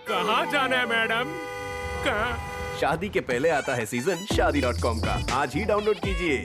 कहाँ जाना है मैडम? कहाँ? शादी के पहले आता है सीजन शादी.com का। आज ही डाउनलोड कीजिए।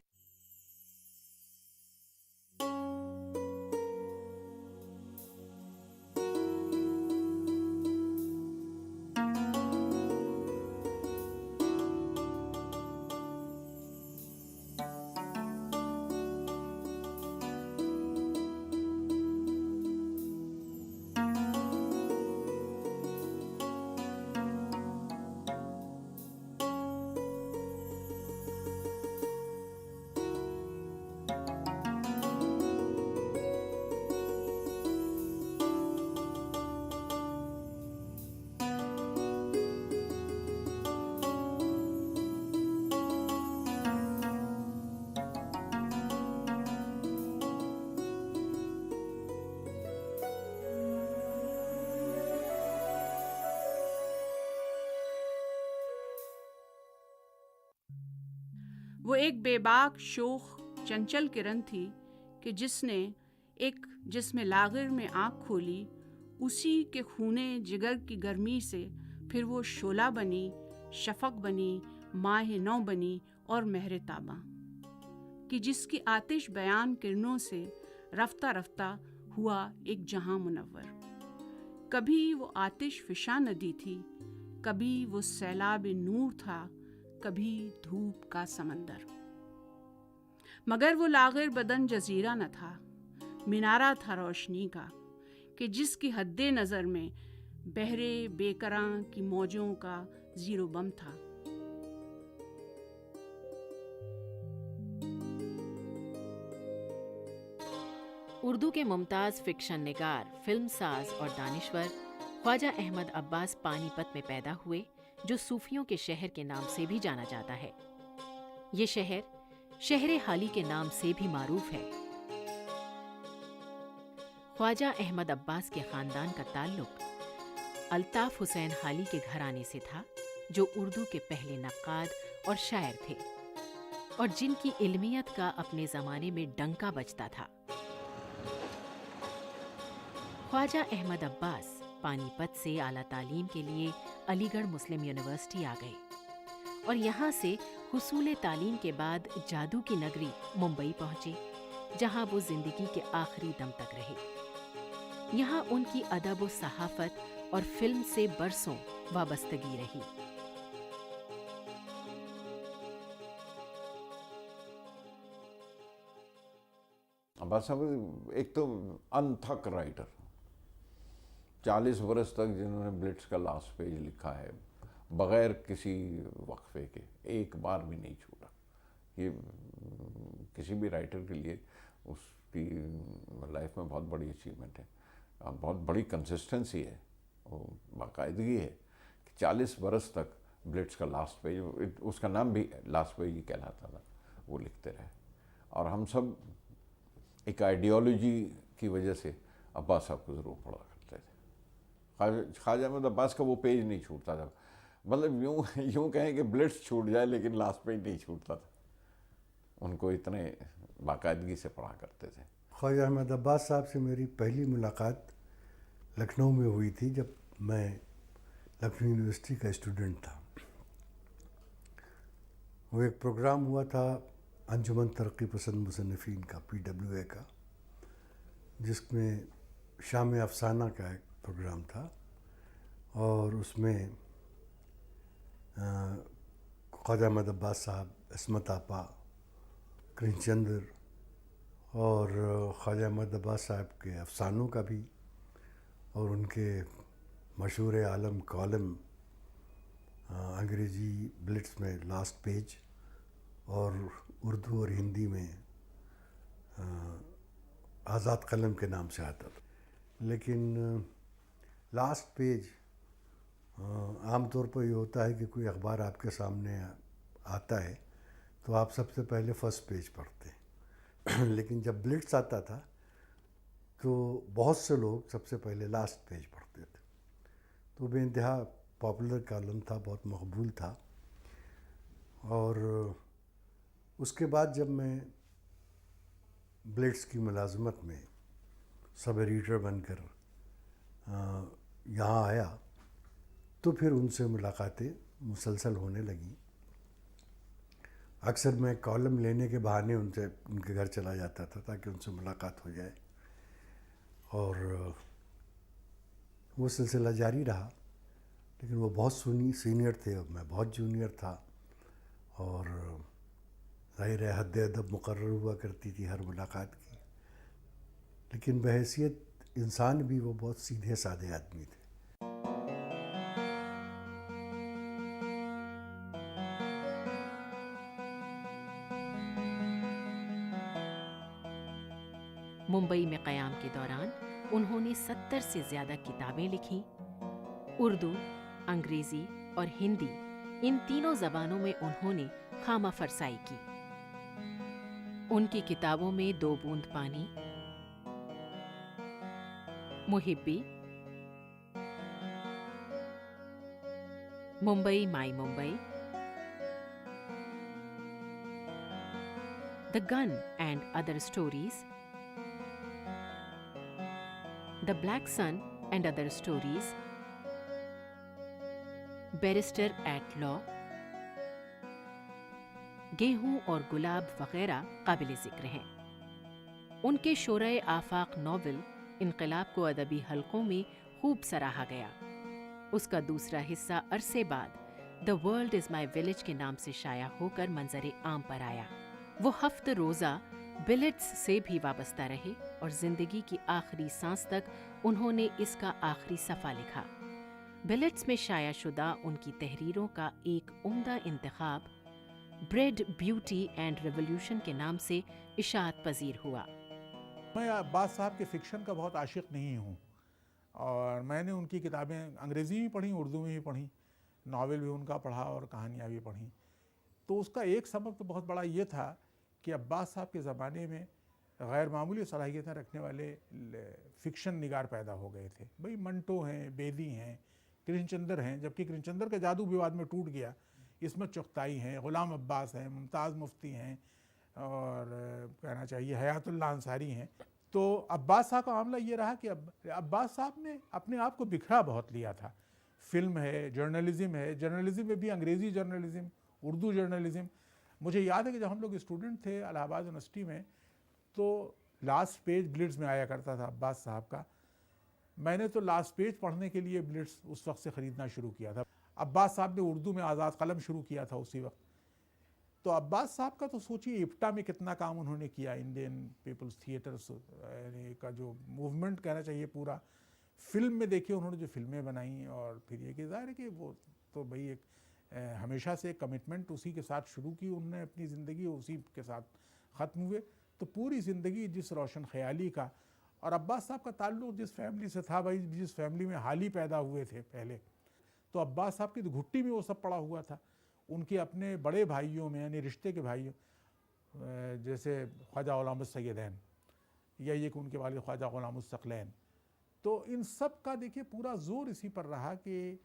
वो एक बेबाक शोख चंचल किरण थी कि जिसमें लागेर में आँख खोली, उसी के खूने जिगर की गर्मी से फिर वो शोला बनी, शफक बनी, माह नौ बनी और महर ताबा, कि जिसकी आतिश बयान किरणों से रफ्ता रफ्ता हुआ एक जहां मुनव्वर। कभी वो आतिश फिशा नदी थी, कभी वो सैलाब नूर था, कभी धूप का समंदर। मगर वो लागेर बदन जजीरा न था, मिनारा था रोशनी का, कि जिसकी हद्दे नज़र में बहरे बेकरां की मौजों का जीरो बम था। उर्दू के मुमताज़ फिक्शन निगार, फिल्म साज और दानिश्वर ख्वाजा अहमद अब्बास पानीपत में पैदा हुए, जो सूफियों के शहर के नाम से भी जाना जाता है। ये शहर शहर हाली के नाम से भी मारूफ है। ख्वाजा अहमद अब्बास के खानदान का ताल्लुक अल्ताफ हुसैन हाली के घराने से था, जो उर्दू के पहले नक्काद और शायर थे और जिनकी इल्मियत का अपने ज़माने में डंका बजता था। ख्वाजा अहमद अब्बास पानीपत से आला तालीम के लिए अलीगढ़ मुस्लिम यूनिवर्सिटी आ गए और यहाँ से हुसूल तालीम के बाद जादू की नगरी मुंबई पहुँचे, जहाँ वो जिंदगी के आखिरी दम तक रहे। यहाँ उनकी अदब व सहाफत और फिल्म से बरसों वाबस्तगी रही। अब्बास साहब एक तो अनथक राइटर, 40 बरस तक जिन्होंने ब्लिट्स का लास्ट पेज लिखा है बग़ैर किसी वक्फे के, एक बार भी नहीं छूटा। ये किसी भी राइटर के लिए उसकी लाइफ में बहुत बड़ी अचीवमेंट है, बहुत बड़ी कंसिस्टेंसी है, बाकायदगी है कि 40 बरस तक ब्लिट्स का लास्ट पेज, उसका नाम भी लास्ट पेज ही कहलाता था, वो लिखते रहे। और हम सब एक आइडियोलॉजी की वजह से अब्बास साहब को ज़रूर पढ़ा करते थे। ख्वाजा अहमद अब्बास का वो पेज नहीं छूटता था, मतलब यूँ कहें कि ब्लिट्स छूट जाए लेकिन लास्ट पेज नहीं छूटता था। उनको इतने बाकायदगी से पढ़ा करते थे। ख्वाजा अहमद अब्बास साहब से मेरी पहली मुलाकात लखनऊ में हुई थी, जब मैं लखनऊ यूनिवर्सिटी का स्टूडेंट था। वो एक प्रोग्राम हुआ था अंजुमन तरक्की पसंद मुसन्निफीन का, PWA का, जिसमें शाम अफसाना का एक प्रोग्राम था और उसमें ख्वाजा अहमद अब्बास साहब, इस्मत आपा, कृष्णचंद्र और ख्वाजा अहमद अब्बास साहब के अफसानों का भी, और उनके मशहूर आलम कॉलम अंग्रेज़ी ब्लिट्स में लास्ट पेज और उर्दू और हिंदी में आज़ाद कलम के नाम से आता था। लेकिन लास्ट पेज आमतौर पर ये होता है कि कोई अखबार आपके सामने आता है तो आप सबसे पहले फर्स्ट पेज पढ़ते हैं लेकिन जब ब्लिट्स आता था तो बहुत से लोग सबसे पहले लास्ट पेज पढ़ते थे। तो बेइंतहा पॉपुलर कॉलम था, बहुत मकबूल था। और उसके बाद जब मैं ब्लिट्स की मुलाजमत में सब एडिटर बनकर यहाँ आया तो फिर उनसे मुलाकातें मुसलसल होने लगी। अक्सर मैं कॉलम लेने के बहाने उनके घर चला जाता था ताकि उनसे मुलाकात हो जाए, और वो सिलसिला जारी रहा। लेकिन वो बहुत सीनियर थे और मैं बहुत जूनियर था, और ज़ाहिर है हद अदब मुकर्रर हुआ करती थी हर मुलाकात की। लेकिन बहैसियत इंसान भी वो बहुत सीधे साधे आदमी थे। मुंबई में क़याम के दौरान उन्होंने 70 से ज़्यादा किताबें लिखीं। उर्दू, अंग्रेज़ी और हिंदी, इन तीनों ज़बानों में उन्होंने खामा फरसाई की। उनकी किताबों में दो बूंद पानी, मुहिब्बी, Mumbai my Mumbai, the gun and other stories, the black sun and other stories, barrister at law, Gehun Aur गुलाब वगैरह काबिल ज़िक्र हैं। उनके शोरे आफाक नॉवल इनकलाब को अदबी हलकों में खूब सराहा गया। उसका दूसरा हिस्सा अरसे बाद the world is my village के नाम से शाया होकर मंजर आम पर आया। वो हफ्त रोज़ा बिलेट्स से भी वाबस्ता रहे और ज़िंदगी की आखिरी सांस तक उन्होंने इसका आखिरी सफ़ा लिखा। बिलेट्स में शाया शुदा उनकी तहरीरों का एक उम्दा इंतखाब ब्रेड, ब्यूटी एंड रेवोल्यूशन के नाम से इशाअत पजीर हुआ। मैं अब्बास साहब के फ़िक्शन का बहुत आशिक नहीं हूँ, और मैंने उनकी किताबें अंग्रेज़ी में पढ़ी, उर्दू में भी पढ़ी, नावल भी उनका पढ़ा और कहानियाँ भी पढ़ी। तो उसका एक सबब तो बहुत बड़ा ये था कि अब्बास साहब के ज़माने में गैर मामूली सलाहियतें रखने वाले फ़िक्शन निगार पैदा हो गए थे। भाई मंटो हैं, बेदी हैं, कृष्णचंद्र हैं, जबकि कृष्णचंद्र का जादू विवाद में टूट गया। इसमत चुगताई हैं, ग़ुलाम अब्बास हैं, मुमताज़ मुफ्ती हैं, और कहना चाहिए हयातुल्लाह अंसारी हैं। तो अब्बास साहब का मामला ये रहा कि अब्बास साहब ने अपने आप को बिखरा बहुत लिया था। फ़िल्म है, जर्नलिज़म है, जर्नलिज़म में भी अंग्रेज़ी जर्नलिज़म, उर्दू जर्नलिज़म। मुझे याद है कि जब हम लोग स्टूडेंट थे इलाहाबाद यूनिवर्सिटी में, तो लास्ट पेज ब्लिट्ज़ में आया करता था अब्बास साहब का। मैंने तो लास्ट पेज पढ़ने के लिए ब्लिट्ज़ उस वक्त से ख़रीदना शुरू किया था। अब्बास साहब ने उर्दू में आज़ाद कलम शुरू किया था उसी वक्त। तो अब्बास साहब का तो सोचिए इप्टा में कितना काम उन्होंने किया, इंडियन पीपल्स थिएटर्स का जो मूवमेंट कहना चाहिए पूरा। फिल्म में देखिए उन्होंने जो फिल्में बनाई, और फिर ये कि ज़ाहिर है कि वो तो भाई एक हमेशा से कमिटमेंट उसी के साथ शुरू की उन्होंने अपनी ज़िंदगी, उसी के साथ ख़त्म हुए। तो पूरी ज़िंदगी जिस रोशन ख़याली का, और अब्बास साहब का ताल्लुक़ जिस फैमिली से था, भाई जिस फैमिली में हाल ही पैदा हुए थे पहले, तो अब्बास साहब की घुट्टी में वो सब पड़ा हुआ था। उनके अपने बड़े भाइयों में, यानी रिश्ते के भाइयों, जैसे ख्वाजा ग़ुलामुस सैयदैन, या ये कि उनके वालिद ख्वाजा ग़ुलामुस सकलैन, तो इन सब का देखिए पूरा जोर इसी पर रहा कि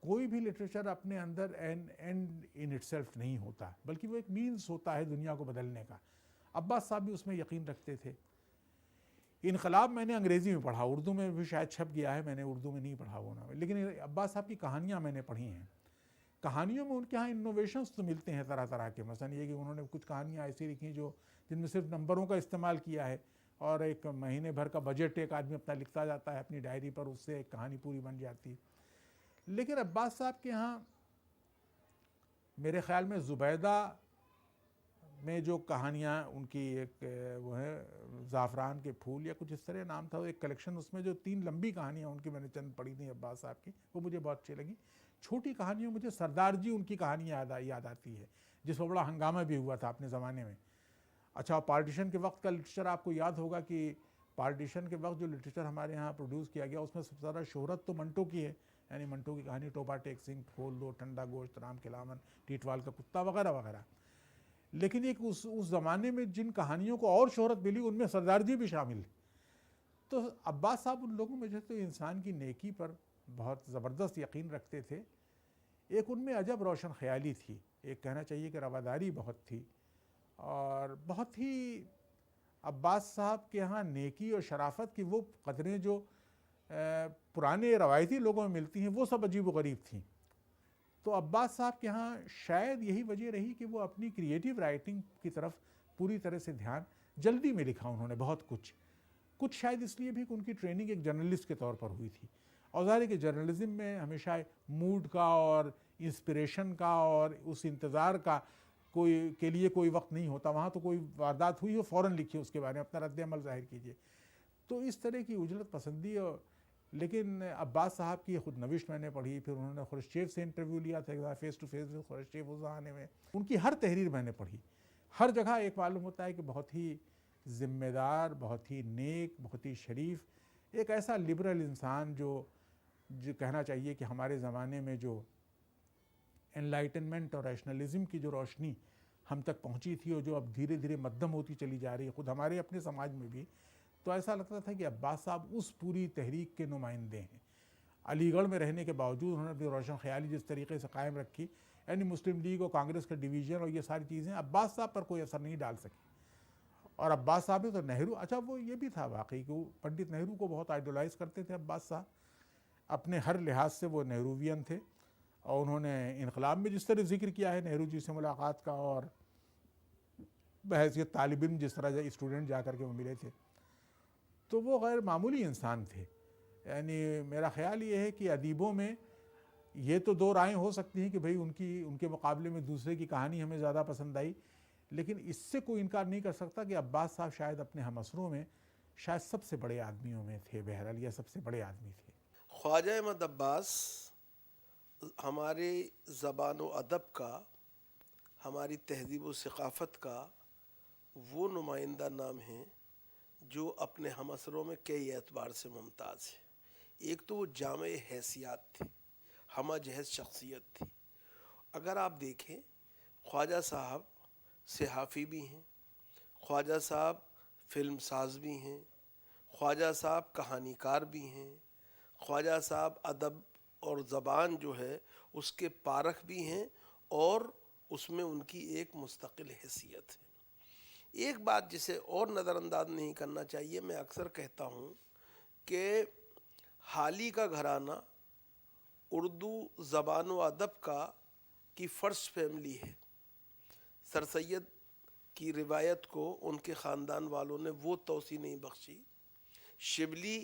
कोई भी लिटरेचर अपने अंदर एंड इन इटसेल्फ नहीं होता, बल्कि वो एक मीन्स होता है दुनिया को बदलने का। अब्बास साहब भी उसमें यकीन रखते थे। इनकलाब मैंने अंग्रेज़ी में पढ़ा, उर्दू में भी शायद छप गया है, मैंने उर्दू में नहीं पढ़ा होना, लेकिन अब्बास साहब की कहानियाँ मैंने पढ़ी हैं। कहानियों में उनके यहाँ इनोवेशंस तो मिलते हैं तरह तरह के। मसलन ये कि उन्होंने कुछ कहानियाँ ऐसी लिखी जो जिनमें सिर्फ नंबरों का इस्तेमाल किया है, और एक महीने भर का बजट एक आदमी अपना लिखता जाता है अपनी डायरी पर, उससे एक कहानी पूरी बन जाती है। लेकिन अब्बास साहब के यहाँ मेरे ख़्याल में ज़ुबैदा में जो कहानियाँ उनकी, एक वो है ज़ाफ़रान के फूल या कुछ इस तरह नाम था, वो एक कलेक्शन, उसमें जो 3 लंबी कहानियाँ उनकी मैंने चंद पढ़ी थी अब्बास साहब की, वो मुझे बहुत अच्छी लगी। छोटी कहानियों मुझे सरदार जी उनकी कहानी याद आती है, जिस पर बड़ा हंगामा भी हुआ था अपने ज़माने में। अच्छा, पार्टीशन के वक्त का लिटरेचर आपको याद होगा कि पार्टीशन के वक्त जो लिटरेचर हमारे यहाँ प्रोड्यूस किया गया, उसमें सबसे ज़्यादा शोहरत तो मंटो की है, यानी मंटो की कहानी टोपा टेक सिंह, खोल दो, ठंडा गोश्त, राम खिलावन, टीटवाल का कुत्ता वगैरह वगैरह। लेकिन एक उस ज़माने में जिन कहानियों को और शोहरत मिली, उनमें सरदार जी भी शामिल। तो अब्बास साहब उन लोगों में जो तो इंसान की नेकी पर बहुत ज़बरदस्त यकीन रखते थे। एक उनमें अजब रोशन ख़याली थी, एक कहना चाहिए कि रवादारी बहुत थी, और बहुत ही अब्बास साहब के यहाँ नेकी और शराफत की वो कदरें जो पुराने रवायती लोगों में मिलती हैं वो सब अजीब व गरीब थी। तो अब्बास साहब के यहाँ शायद यही वजह रही कि वो अपनी क्रिएटिव राइटिंग की तरफ पूरी तरह से ध्यान, जल्दी में लिखा उन्होंने बहुत कुछ शायद इसलिए भी कि उनकी ट्रेनिंग एक जर्नलिस्ट के तौर पर हुई थी। और ज़ाहिर है कि जर्नलिज्म में हमेशा मूड का और इंस्पिरेशन का और उस इंतज़ार का के लिए कोई वक्त नहीं होता। वहाँ तो कोई वारदात हुई हो फ़ौरन लिखिए उसके बारे में, अपना रद्द अमल ज़ाहिर कीजिए। तो इस तरह की उजलत पसंदी। लेकिन अब्बास साहब की खुद नविश मैंने पढ़ी, फिर उन्होंने खुर्शीद से इंटरव्यू लिया था face to face with Khurshid उस ज़माने में, उनकी हर तहरीर मैंने पढ़ी। हर जगह एक मालूम होता है कि बहुत ही ज़िम्मेदार, बहुत ही नेक, बहुत ही शरीफ, एक ऐसा लिबरल इंसान जो कहना चाहिए कि हमारे ज़माने में जो एनलाइटनमेंट और रैशनलिज्म की जो रोशनी हम तक पहुंची थी और जो अब धीरे धीरे मध्यम होती चली जा रही है खुद हमारे अपने समाज में भी, तो ऐसा लगता था कि अब्बास साहब उस पूरी तहरीक के नुमाइंदे हैं। अलीगढ़ में रहने के बावजूद उन्होंने अपनी रोशन ख्याली जिस तरीके से कायम रखी, यानी मुस्लिम लीग और कांग्रेस का डिवीज़न और ये सारी चीज़ें अब्बास साहब पर कोई असर नहीं डाल सकी। और अब्बास साहब ने तो नेहरू, अच्छा वो ये भी था वाकई कि वो पंडित नेहरू को बहुत आइडोलाइज़ करते थे अब्बास साहब, अपने हर लिहाज से वो नेहरूवियन थे। और उन्होंने इनकलाब में जिस तरह जिक्र किया है नेहरू जी से मुलाकात का, और बहैसियत तालिब इल्म जिस तरह स्टूडेंट जा कर के वो मिले थे, तो वो गैर मामूली इंसान थे। यानी मेरा ख्याल ये है कि अदीबों में ये तो दो राहें हो सकती हैं कि भाई उनके मुकाबले में दूसरे की कहानी हमें ज़्यादा पसंद आई, लेकिन इससे कोई इनकार नहीं कर सकता कि अब्बास साहब शायद अपने हमअसरों में शायद सबसे बड़े आदमियों में थे, बहरहाल या सबसे बड़े आदमी थे। ख्वाजा अहमद अब्बास हमारे ज़बान व अदब का, हमारी तहज़ीब व सक़ाफ़त का वो नुमाइंदा नाम है जो अपने हमअसरों में कई एतबार से मुमताज़ है। एक तो वो जामे हैसियत थी, हम जहज़ शख्सियत थी। अगर आप देखें, ख्वाजा साहब सहाफ़ी भी हैं, ख्वाजा साहब फ़िल्म साज भी हैं, ख्वाजा साहब कहानीकार भी हैं, ख्वाजा साहब अदब और ज़बान जो है उसके पारख भी हैं, और उसमें उनकी एक मुस्तकिल हैसियत है। एक बात जिसे और नज़रअंदाज नहीं करना चाहिए, मैं अक्सर कहता हूँ कि हाली का घराना उर्दू ज़बान व अदब की फ़र्स्ट फैमिली है। सर सैयद की रिवायत को उनके ख़ानदान वालों ने वो तोसी नहीं बख्शी, शिबली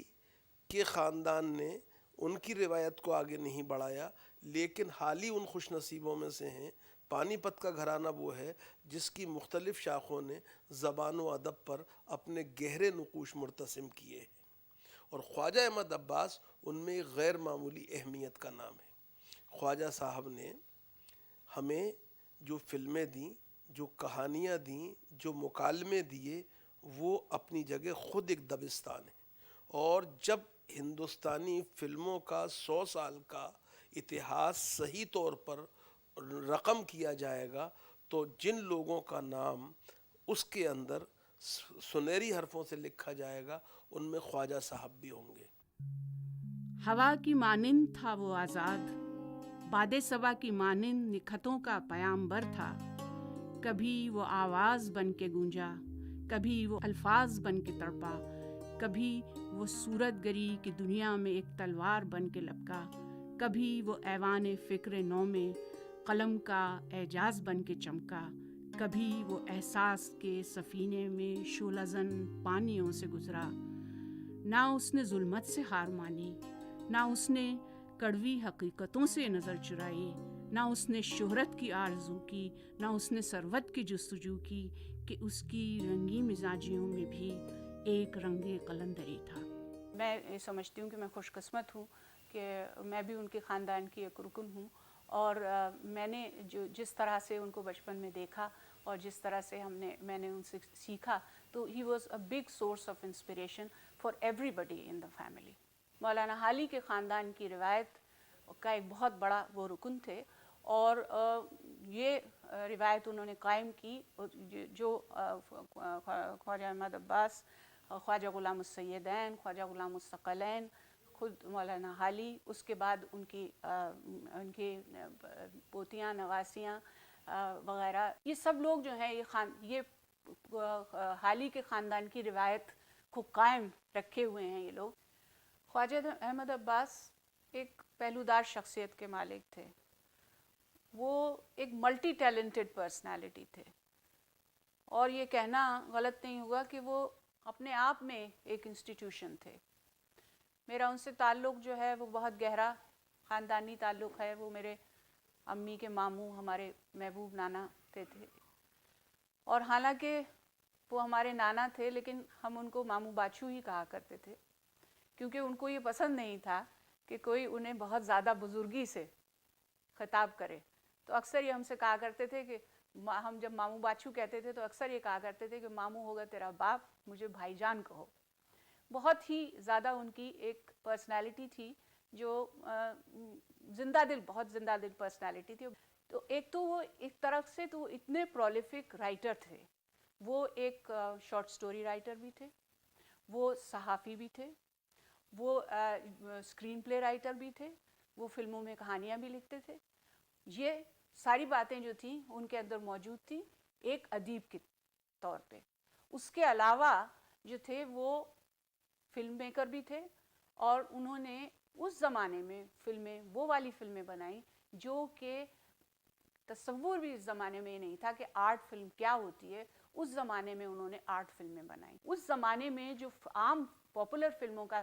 के ख़ानदान ने उनकी रिवायत को आगे नहीं बढ़ाया, लेकिन हाली उन खुश नसीबों में से हैं। पानीपत का घराना वो है जिसकी मुख्तलिफ़ शाखों ने ज़बान व अदब पर अपने गहरे नुकूश मुर्तसिम किए हैं, और ख्वाजा अहमद अब्बास उनमें एक गैर मामूली अहमियत का नाम है। ख्वाजा साहब ने हमें जो फ़िल्में दी, जो कहानियाँ दी, जो मुकालमे दिए, वो अपनी जगह ख़ुद एक दबिस्तान है। और जब हिंदुस्तानी फ़िल्मों का 100 साल का इतिहास सही तौर पर रकम किया जाएगा, तो जिन लोगों का नाम उसके अंदर सुनहरी हरफों से लिखा जाएगा, उनमें ख्वाजा साहब भी होंगे। हवा की मानिंद था वो आज़ाद, बादे सबा की मानिंद निखतों का पयाम्बर था। कभी वो आवाज़ बन के गूंजा, कभी वो अल्फाज बन के तड़पा, कभी वो सूरत गरी की दुनिया में एक तलवार बन के लपका, कभी वो ऐवान फ़िक्र नौ में कलम का एजाज़ बन के चमका, कभी वो एहसास के सफ़ीने में शोलाज़न पानियों से गुज़रा। ना उसने जुल्मत से हार मानी, ना उसने कड़वी हकीकतों से नज़र चुराई, ना उसने शोहरत की आरज़ू की, ना उसने सरवत की जुस्तजू की, कि उसकी रंगी मिजाजियों में भी एक रंगे कलंदरी था। मैं ये समझती हूँ कि मैं खुशकिस्मत हूँ कि मैं भी उनके ख़ानदान की एक रुकन हूँ, और मैंने जिस तरह से उनको बचपन में देखा और जिस तरह से मैंने उनसे सीखा, तो he was a big source of inspiration for everybody in the family. मौलाना हाली के ख़ानदान की रिवायत का एक बहुत बड़ा वो रुकन थे, और ये रिवायत उन्होंने कायम की जो ख्वाजा अहमद अब्बास, ख्वाजा ग़ुलाम सैयदैन, ख्वाजा ग़ुलाम सकलैन, खुद मौलाना हाली, उसके बाद उनकी पोतियाँ, नवासियाँ वग़ैरह, ये सब लोग जो हैं ये हाली के ख़ानदान की रिवायत को कायम रखे हुए हैं ये लोग। ख्वाजा अहमद अब्बास एक पहलूदार शख्सियत के मालिक थे। वो एक मल्टी टैलेंटेड पर्सनालिटी थे और ये कहना गलत नहीं होगा कि वो अपने आप में एक इंस्टीट्यूशन थे। मेरा उनसे ताल्लुक़ जो है वो बहुत गहरा ख़ानदानी ताल्लुक़ है। वो मेरे अम्मी के मामू हमारे महबूब नाना थे और हालांकि वो हमारे नाना थे लेकिन हम उनको मामू बाछू ही कहा करते थे, क्योंकि उनको ये पसंद नहीं था कि कोई उन्हें बहुत ज़्यादा बुजुर्गी से खिताब करे। तो अक्सर ये हमसे कहा करते थे कि हम जब मामू बाछू कहते थे तो अक्सर ये कहा करते थे कि मामू होगा तेरा बाप, मुझे भाईजान कहो। बहुत ही ज़्यादा उनकी एक पर्सनालिटी थी जो बहुत ज़िंदा दिल पर्सनालिटी थी। तो एक तो वो एक तरफ से तो इतने प्रोलिफिक राइटर थे। वो एक शॉर्ट स्टोरी राइटर भी थे, वो सहाफ़ी भी थे, वो स्क्रीन प्ले राइटर भी थे, वो फिल्मों में कहानियाँ भी लिखते थे। ये सारी बातें जो थी उनके अंदर मौजूद थी एक अदीब के तौर पे। उसके अलावा जो थे वो फिल्म मेकर भी थे और उन्होंने उस ज़माने में फिल्में, वो वाली फिल्में बनाई जो कि तसव्वुर भी इस ज़माने में नहीं था कि आर्ट फिल्म क्या होती है। उस ज़माने में उन्होंने आर्ट फिल्में बनाई। उस ज़माने में जो आम पॉपुलर फिल्मों का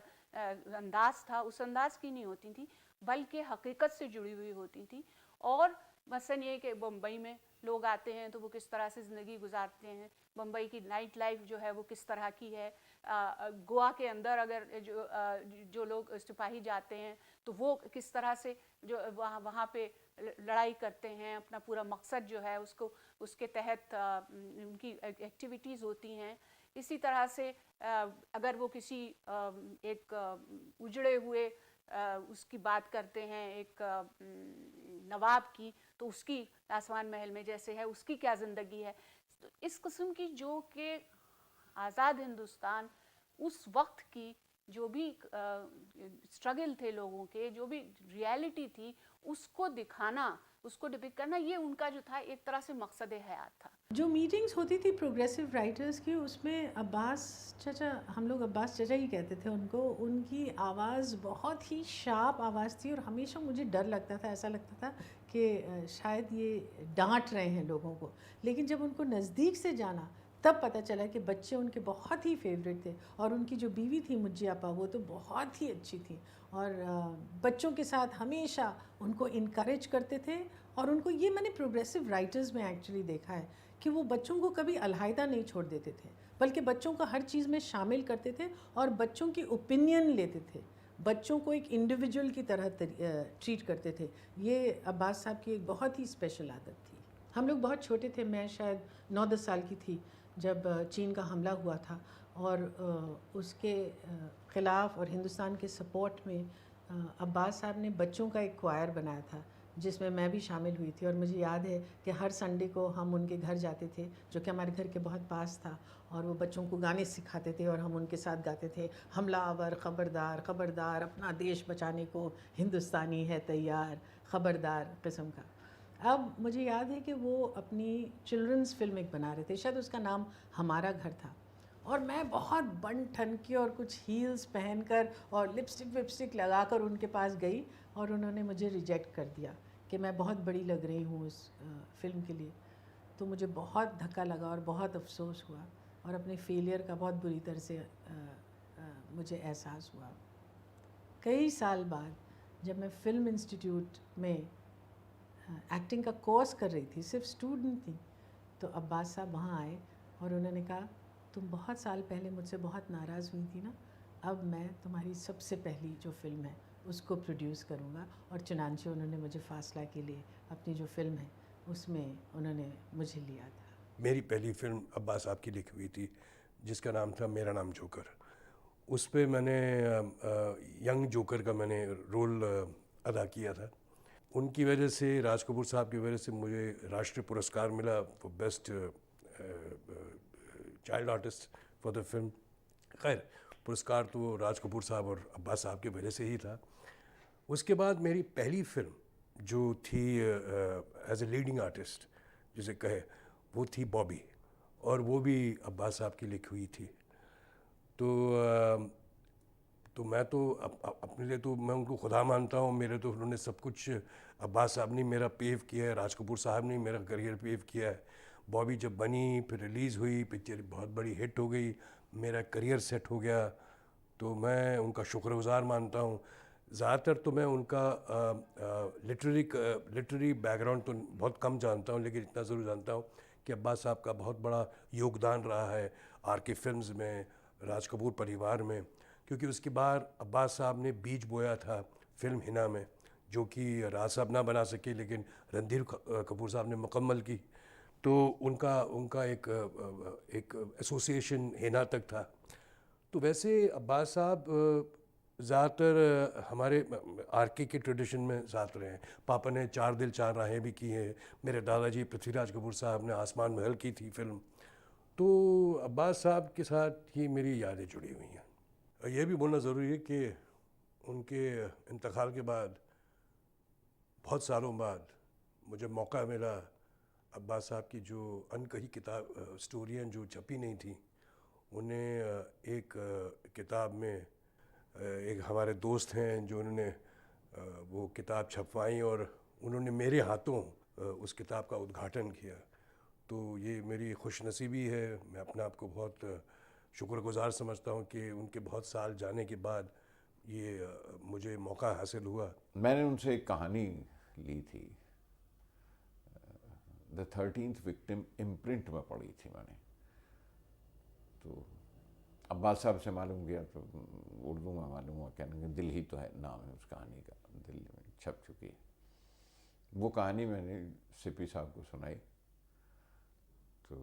अंदाज़ था उस अंदाज़ की नहीं होती थी, बल्कि हकीकत से जुड़ी हुई होती थी। और मसलन ये कि बम्बई में लोग आते हैं तो वो किस तरह से ज़िंदगी गुजारते हैं, बम्बई की नाइट लाइफ जो है वो किस तरह की है। गोवा के अंदर अगर जो लोग सिपाही जाते हैं तो वो किस तरह से जो वहाँ पे लड़ाई करते हैं, अपना पूरा मकसद जो है उसको उसके तहत उनकी एक्टिविटीज़ होती हैं। इसी तरह से अगर वो किसी एक उजड़े हुए उसकी बात करते हैं, एक नवाब की, तो उसकी आसमान महल में जैसे है उसकी क्या ज़िंदगी है। तो इस किस्म की जो कि आज़ाद हिंदुस्तान उस वक्त की जो भी स्ट्रगल थे लोगों के, जो भी रियलिटी थी उसको दिखाना, उसको डिपिक्ट करना, ये उनका जो था एक तरह से मकसद हयात था। जो मीटिंग्स होती थी प्रोग्रेसिव राइटर्स की, उसमें अब्बास चाचा, हम लोग अब्बास चाचा ही कहते थे उनको, उनकी आवाज़ बहुत ही शार्प आवाज़ थी और हमेशा मुझे डर लगता था, ऐसा लगता था कि शायद ये डांट रहे हैं लोगों को। लेकिन जब उनको नज़दीक से जाना तब पता चला कि बच्चे उनके बहुत ही फेवरेट थे और उनकी जो बीवी थी मुज्जी आपा, वो तो बहुत ही अच्छी थी और बच्चों के साथ हमेशा उनको इनकरेज करते थे। और उनको ये मैंने प्रोग्रेसिव राइटर्स में एक्चुअली देखा है कि वो बच्चों को कभी अलहदा नहीं छोड़ देते थे, बल्कि बच्चों को हर चीज़ में शामिल करते थे और बच्चों की ओपिनियन लेते थे, बच्चों को एक इंडिविजुअल की तरह ट्रीट करते थे। ये अब्बास साहब की एक बहुत ही स्पेशल आदत थी। हम लोग बहुत छोटे थे, मैं शायद 9-10 साल की थी जब चीन का हमला हुआ था और उसके ख़िलाफ़ और हिंदुस्तान के सपोर्ट में अब्बास साहब ने बच्चों का एक क्वायर बनाया था जिसमें मैं भी शामिल हुई थी। और मुझे याद है कि हर संडे को हम उनके घर जाते थे, जो कि हमारे घर के बहुत पास था, और वो बच्चों को गाने सिखाते थे और हम उनके साथ गाते थे, हमलावर ख़बरदार ख़बरदार, अपना देश बचाने को हिंदुस्तानी है तैयार, ख़बरदार किस्म का। अब मुझे याद है कि वो अपनी चिल्ड्रंस फिल्म एक बना रहे थे, शायद उसका नाम हमारा घर था, और मैं बहुत बन ठन के और कुछ हील्स पहनकर और लिपस्टिक विपस्टिक लगाकर उनके पास गई और उन्होंने मुझे रिजेक्ट कर दिया कि मैं बहुत बड़ी लग रही हूँ उस फिल्म के लिए। तो मुझे बहुत धक्का लगा और बहुत अफसोस हुआ और अपने फेलियर का बहुत बुरी तरह से मुझे एहसास हुआ। कई साल बाद जब मैं फिल्म इंस्टीट्यूट में एक्टिंग का कोर्स कर रही थी, सिर्फ स्टूडेंट थी, तो अब्बास साहब वहाँ आए और उन्होंने कहा, तुम बहुत साल पहले मुझसे बहुत नाराज़ हुई थी ना, अब मैं तुम्हारी सबसे पहली जो फ़िल्म है उसको प्रोड्यूस करूँगा। और चुनांचे उन्होंने मुझे फासला के लिए अपनी जो फ़िल्म है उसमें उन्होंने मुझे लिया था। मेरी पहली फ़िल्म अब्बास साहब की लिखी हुई थी जिसका नाम था मेरा नाम जोकर। उस पर मैंने यंग जोकर का मैंने रोल अदा किया था। उनकी वजह से, राज कपूर साहब की वजह से मुझे राष्ट्रीय पुरस्कार मिला for best child artist for the film. खैर, पुरस्कार तो राज कपूर साहब और अब्बास साहब की वजह से ही था। उसके बाद मेरी पहली फिल्म जो थी एज ए लीडिंग आर्टिस्ट जिसे कहे, वो थी बॉबी, और वो भी अब्बास साहब की लिखी हुई थी। तो मैं तो अपने लिए तो मैं उनको खुदा मानता हूँ। मेरे तो उन्होंने सब कुछ, अब्बास साहब ने मेरा पेव किया है, राज कपूर साहब ने मेरा करियर पेव किया है। बॉबी जब बनी, फिर रिलीज़ हुई, पिक्चर बहुत बड़ी हिट हो गई, मेरा करियर सेट हो गया, तो मैं उनका शुक्रगुजार मानता हूँ। ज़्यादातर तो मैं उनका लिटरेरी बैकग्राउंड तो बहुत कम जानता हूँ, लेकिन इतना ज़रूर जानता हूँ कि अब्बास साहब का बहुत बड़ा योगदान रहा है आर.के. फिल्म्स में, राज कपूर परिवार में, क्योंकि उसके बाद अब्बास साहब ने बीज बोया था फिल्म हिना में, जो कि राज साहब ना बना सके, लेकिन रणधीर कपूर साहब ने मुकम्मल की। तो उनका एक एसोसिएशन हिना तक था। तो वैसे अब्बास साहब ज़्यादातर हमारे आर.के. के ट्रेडिशन में साथ रहे हैं। पापा ने 4 दिल 4 राहें भी की हैं, मेरे दादाजी पृथ्वीराज कपूर साहब ने आसमान महल की थी फिल्म। तो अब्बास साहब के साथ ही मेरी यादें जुड़ी हुई हैं। यह भी बोलना ज़रूरी है कि उनके इंतकाल के बाद बहुत सालों बाद मुझे मौका मिला अब्बास साहब की जो अनकही किताब स्टोरियाँ जो छपी नहीं थी, उन्हें एक किताब में एक हमारे दोस्त हैं जो उन्होंने वो किताब छपवाई और उन्होंने मेरे हाथों उस किताब का उद्घाटन किया। तो ये मेरी खुशनसीबी है। मैं अपने आप को बहुत शुक्रगुजार समझता हूँ कि उनके बहुत साल जाने के बाद ये मुझे मौका हासिल हुआ। मैंने उनसे एक कहानी ली थी, द 13th विक्टिम इम्प्रिंट में पढ़ी थी मैंने। तो अब्बास साहब से मालूम किया तो उर्दू में मालूम हुआ, कहने दिल ही तो है नाम है उस कहानी का, दिल में छप चुकी है। वो कहानी मैंने सीपी साहब को सुनाई, तो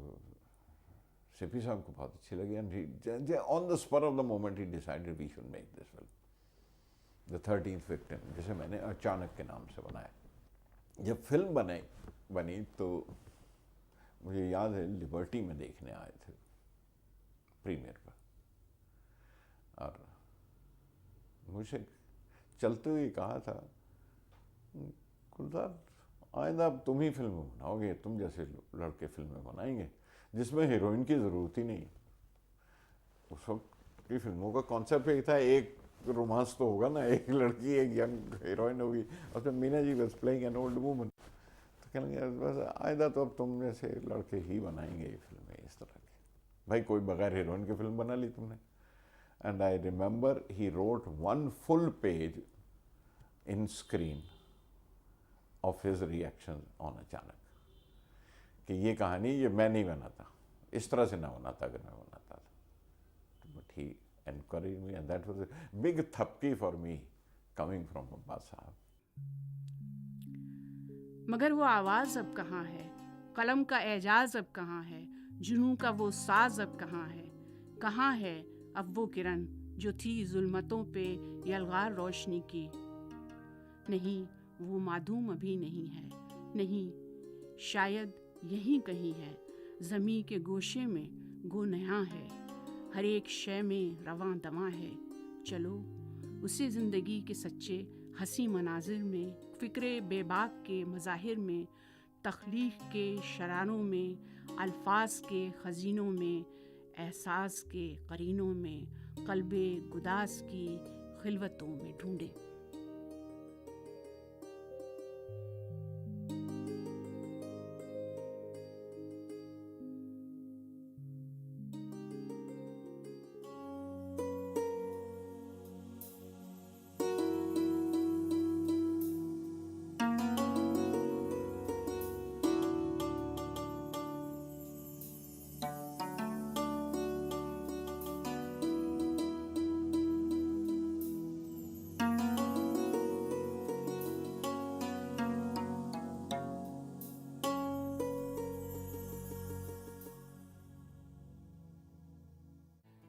सीपी साहब को बहुत अच्छी लगी and on the spur of the moment ही decided we should make this film the 13th victim, जिसे मैंने अचानक के नाम से बनाया। जब फिल्म बनी तो मुझे याद है लिबर्टी में देखने आए थे प्रीमियर पर, और मुझे चलते हुए कहा था, गुलजार आइंदा अब तुम ही फिल्में बनाओगे, तुम जैसे लड़के फिल्में बनाएंगे जिसमें हीरोइन की ज़रूरत ही नहीं। उस वक्त की फिल्मों का कॉन्सेप्ट एक था, एक रोमांस तो होगा ना, एक लड़की एक यंग हीरोइन होगी, और फिर Meena ji was playing an old woman. तो कहने लगे बस आइंदा तो अब तुम जैसे लड़के ही बनाएंगे ये फिल्में इस तरह की। भाई कोई बगैर हीरोइन की फिल्म बना ली तुमने। And I remember he wrote 1 full page in screen of his reaction on अचानक, कि ये कहानी ये मैं नहीं बनाता, इस तरह से ना बनाता अगर मैं बनाता था। But he encouraged me and that was a big Thapki for me coming from Abbas साहब। मगर वो आवाज़ अब कहाँ है, कलम का एजाज़ अब कहाँ है, जुनून का वो साज अब कहाँ है अब वो किरण जो थी जुल्मतों पे यलगार रोशनी की। नहीं, वो माधूम अभी नहीं है, नहीं, शायद यहीं कहीं है, ज़मीं के गोशे में गो नया है, हर एक शय में रवां दमा है। चलो उसी ज़िंदगी के सच्चे हंसी मनाजिर में, फ़िक्रे बेबाक के मज़ाहिर में, तख्लीक के शरानों में, अल्फाज के ख़ज़ीनों में, एहसास के करीनों में, क़ल्बे गुदास की खिलवतों में ढूंढे।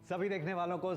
सभी देखने वालों को